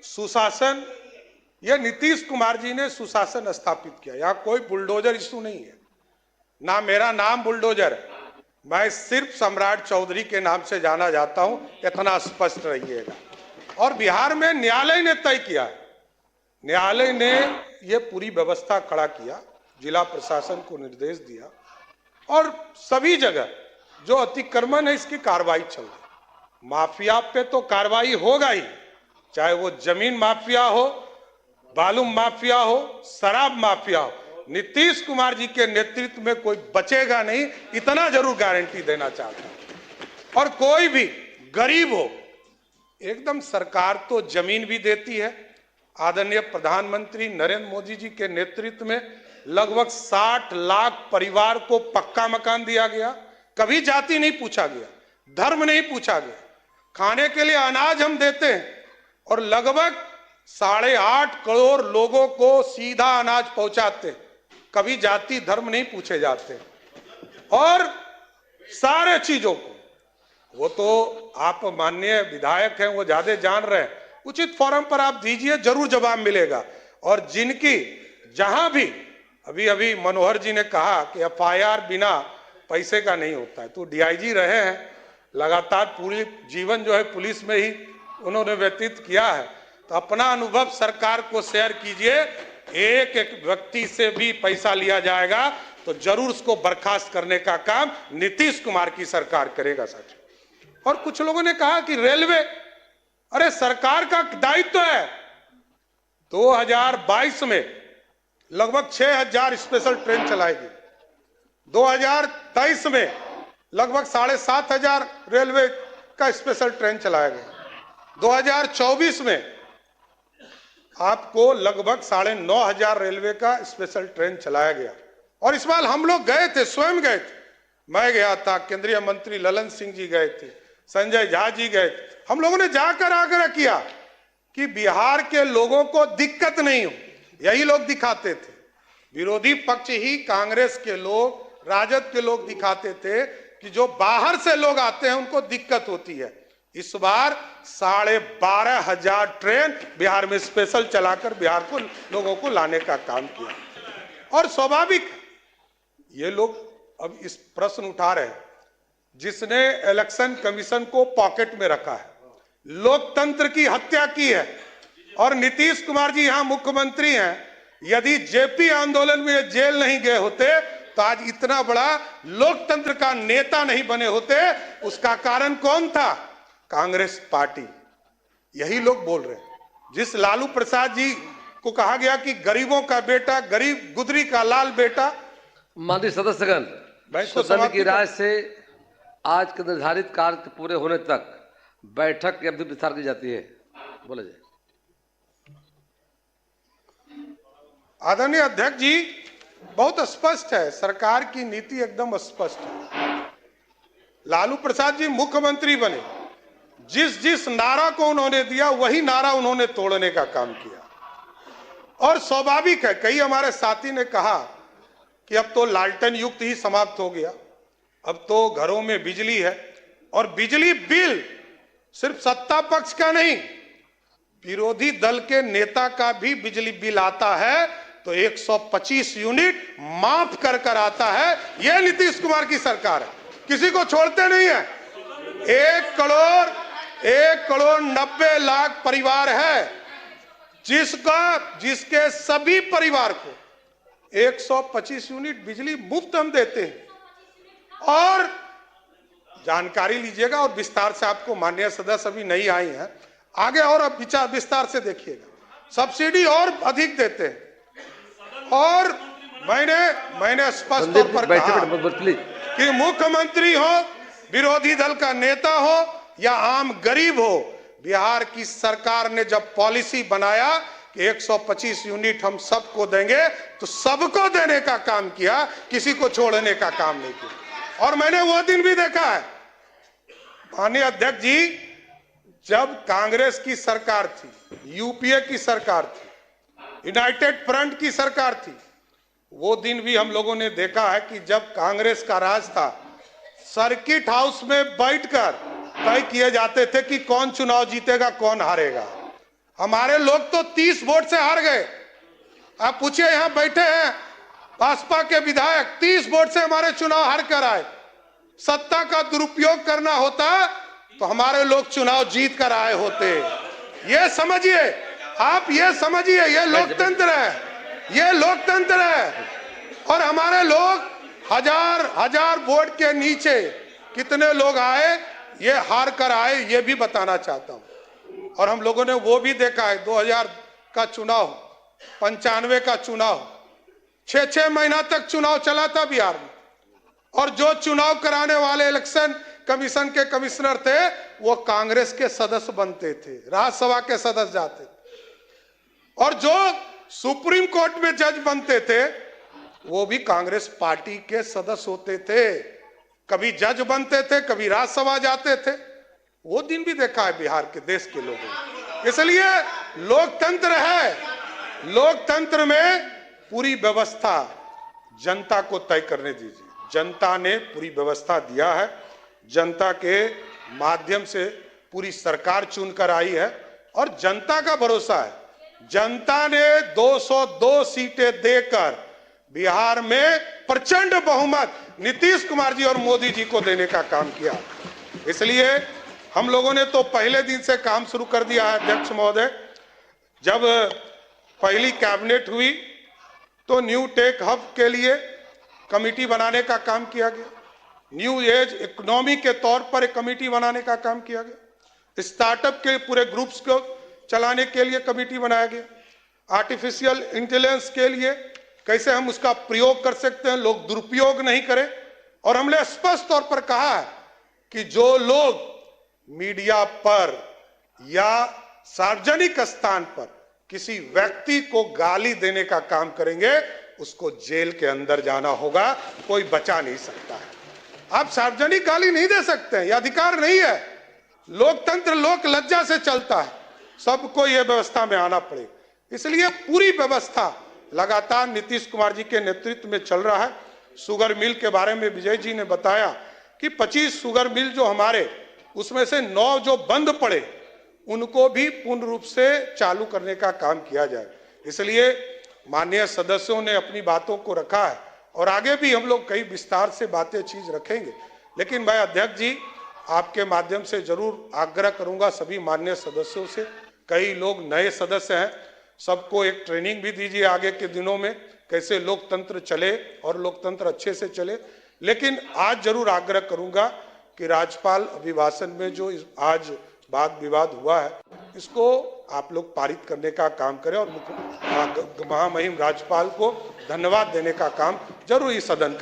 सुशासन, यह नीतीश कुमार जी ने सुशासन स्थापित किया। यहां कोई बुलडोजर इशू नहीं है, ना मेरा नाम बुलडोजर है, मैं सिर्फ सम्राट चौधरी के नाम से जाना जाता हूं, इतना स्पष्ट रहिएगा। और बिहार में न्यायालय ने तय किया है, न्यायालय ने यह पूरी व्यवस्था खड़ा किया, जिला प्रशासन को निर्देश दिया और सभी जगह जो अतिक्रमण है इसकी कार्रवाई चल रही। माफिया पे तो कार्रवाई होगा ही, चाहे वो जमीन माफिया हो, बालू माफिया हो, शराब माफिया हो, नीतीश कुमार जी के नेतृत्व में कोई बचेगा नहीं, इतना जरूर गारंटी देना चाहता हूं। और कोई भी गरीब हो, एकदम सरकार तो जमीन भी देती है। आदरणीय प्रधानमंत्री नरेंद्र मोदी जी के नेतृत्व में लगभग 60 लाख परिवार को पक्का मकान दिया गया। कभी जाति नहीं पूछा गया, धर्म नहीं पूछा गया, खाने के लिए अनाज हम देते हैं और लगभग 8.5 करोड़ लोगों को सीधा अनाज पहुंचाते हैं। कभी जाति धर्म नहीं पूछे जाते। और सारे चीजों को, वो तो आप माननीय विधायक हैं, वो ज्यादा जान रहे हैं, उचित फोरम पर आप दीजिए, जरूर जवाब मिलेगा। और जिनकी जहां भी अभी मनोहर जी ने कहा कि एफआईआर बिना पैसे का नहीं होता है, तो डीआईजी रहे हैं, लगातार पूरी जीवन जो है पुलिस में ही उन्होंने व्यतीत किया है, तो अपना अनुभव सरकार को शेयर कीजिए। एक एक व्यक्ति से भी पैसा लिया जाएगा तो जरूर उसको बर्खास्त करने का काम नीतीश कुमार की सरकार करेगा साथियों। और कुछ लोगों ने कहा कि रेलवे, अरे सरकार का दायित्व है। 2022 में लगभग 6000 स्पेशल ट्रेन चलाएगी, 2023 में लगभग 7500 रेलवे का स्पेशल ट्रेन चलाया गया, 2024 में आपको लगभग 9500 रेलवे का स्पेशल ट्रेन चलाया गया। और इस बार हम लोग गए थे, स्वयं गए थे, मैं गया था, केंद्रीय मंत्री ललन सिंह जी गए थे, संजय झा जी गए थे। हम लोगों ने जाकर आग्रह किया कि बिहार के लोगों को दिक्कत नहीं हो, यही लोग दिखाते थे। विरोधी पक्ष ही कांग्रेस के लोग, राजद के लोग दिखाते थे कि जो बाहर से लोग आते हैं उनको दिक्कत होती है। इस बार 12,500 ट्रेन बिहार में स्पेशल चलाकर बिहार को लोगों को लाने का काम किया। और स्वाभाविक ये लोग अब इस प्रश्न उठा रहे हैं, जिसने इलेक्शन कमीशन को पॉकेट में रखा है, लोकतंत्र की हत्या की है। और नीतीश कुमार जी यहां मुख्यमंत्री हैं, यदि जेपी आंदोलन में जेल नहीं गए होते तो आज इतना बड़ा लोकतंत्र का नेता नहीं बने होते। उसका कारण कौन था? कांग्रेस पार्टी। यही लोग बोल रहे हैं। जिस लालू प्रसाद जी को कहा गया कि गरीबों का बेटा, गरीब गुदरी का लाल बेटा, माननीय सदस्यगण, सदन की राय से आज के निर्धारित कार्य पूरे होने तक बैठक की अवधि विस्तार की जाती है। बोले जाए। आदरणीय अध्यक्ष जी, बहुत स्पष्ट है, सरकार की नीति एकदम स्पष्ट है। लालू प्रसाद जी मुख्यमंत्री बने, जिस जिस नारा को उन्होंने दिया वही नारा उन्होंने तोड़ने का काम किया। और स्वाभाविक है, कई हमारे साथी ने कहा कि अब तो लालटेन युग ही समाप्त हो गया, अब तो घरों में बिजली है। और बिजली बिल सिर्फ सत्ता पक्ष का नहीं, विरोधी दल के नेता का भी बिजली बिल आता है तो 125 यूनिट माफ कर आता है। यह नीतीश कुमार की सरकार है, किसी को छोड़ते नहीं है। 1 करोड़ 90 लाख परिवार है जिसके सभी परिवार को 125 यूनिट बिजली मुफ्त हम देते हैं। और जानकारी लीजिएगा और विस्तार से, आपको माननीय सदस्य अभी नहीं आई हैं, आगे और अब विस्तार से देखिएगा, सब्सिडी और अधिक देते हैं। और मैंने स्पष्ट तौर पर कहा कि मुख्यमंत्री हो, विरोधी दल का नेता हो या आम गरीब हो, बिहार की सरकार ने जब पॉलिसी बनाया कि 125 यूनिट हम सबको देंगे, तो सबको देने का काम किया, किसी को छोड़ने का काम नहीं किया। और मैंने वो दिन भी देखा है, माननीय अध्यक्ष जी, जब कांग्रेस की सरकार थी, यूपीए की सरकार थी, यूनाइटेड फ्रंट की सरकार थी, वो दिन भी हम लोगों ने देखा है कि जब कांग्रेस का राज था, सर्किट हाउस में बैठकर तय किए जाते थे कि कौन चुनाव जीतेगा, कौन हारेगा। हमारे लोग तो 30 वोट से हार गए। आप पूछिए, यहां बैठे हैं भाजपा के विधायक, 30 वोट से हमारे चुनाव हार कर आए। सत्ता का दुरुपयोग करना होता तो हमारे लोग चुनाव जीत कर आए होते। ये समझिए, आप ये समझिए, ये लोकतंत्र है, ये लोकतंत्र है। और हमारे लोग हजार वोट के नीचे कितने लोग आए, ये हार कर आए, ये भी बताना चाहता हूं। और हम लोगों ने वो भी देखा है, 2000 का चुनाव, 95 का चुनाव, 6 महीना तक चुनाव चला था बिहार में। और जो चुनाव कराने वाले इलेक्शन कमीशन के कमिश्नर थे, वो कांग्रेस के सदस्य बनते थे, राज्यसभा के सदस्य जाते थे। और जो सुप्रीम कोर्ट में जज बनते थे, वो भी कांग्रेस पार्टी के सदस्य होते थे। कभी जज बनते थे, कभी राज्यसभा जाते थे। वो दिन भी देखा है बिहार के, देश के लोगों ने। इसलिए लोकतंत्र है, लोकतंत्र में पूरी व्यवस्था जनता को तय करने दीजिए। जनता ने पूरी व्यवस्था दिया है, जनता के माध्यम से पूरी सरकार चुनकर आई है और जनता का भरोसा है। जनता ने 202 सीटें देकर बिहार में प्रचंड बहुमत नीतीश कुमार जी और मोदी जी को देने का काम किया। इसलिए हम लोगों ने तो पहले दिन से काम शुरू कर दिया है। अध्यक्ष महोदय, जब पहली कैबिनेट हुई तो न्यू टेक हब के लिए कमेटी बनाने का काम किया गया, न्यू एज इकोनॉमी के तौर पर एक कमेटी बनाने का काम किया गया, स्टार्टअप के पूरे ग्रुप्स को चलाने के लिए कमेटी बनाया गया, आर्टिफिशियल इंटेलिजेंस के लिए कैसे हम उसका प्रयोग कर सकते हैं, लोग दुरुपयोग नहीं करें। और हमने स्पष्ट तौर पर कहा है कि जो लोग मीडिया पर या सार्वजनिक स्थान पर किसी व्यक्ति को गाली देने का काम करेंगे, उसको जेल के अंदर जाना होगा, कोई बचा नहीं सकता है। आप सार्वजनिक गाली नहीं दे सकते हैं, यह अधिकार नहीं है। लोकतंत्र लोक लज्जा से चलता है, सबको यह व्यवस्था में आना पड़ेगा। इसलिए पूरी व्यवस्था लगातार नीतीश कुमार जी के नेतृत्व में चल रहा है। शुगर मिल के बारे में विजय जी ने बताया कि 25 शुगर मिल जो हमारे, उसमें से 9 जो बंद पड़े, उनको भी पूर्ण रूप से चालू करने का काम किया जाए। इसलिए माननीय सदस्यों ने अपनी बातों को रखा है और आगे भी हम लोग कई विस्तार से बातें चीज रखेंगे। लेकिन मैं अध्यक्ष जी आपके माध्यम से जरूर आग्रह करूंगा सभी माननीय सदस्यों से, कई लोग नए सदस्य हैं, सबको एक ट्रेनिंग भी दीजिए आगे के दिनों में कैसे लोकतंत्र चले और लोकतंत्र अच्छे से चले। लेकिन आज जरूर आग्रह करूंगा कि राज्यपाल अभिभाषण में जो आज वाद विवाद हुआ है, इसको आप लोग पारित करने का काम करें और महामहिम राज्यपाल को धन्यवाद देने का काम जरूर इस सदन करें।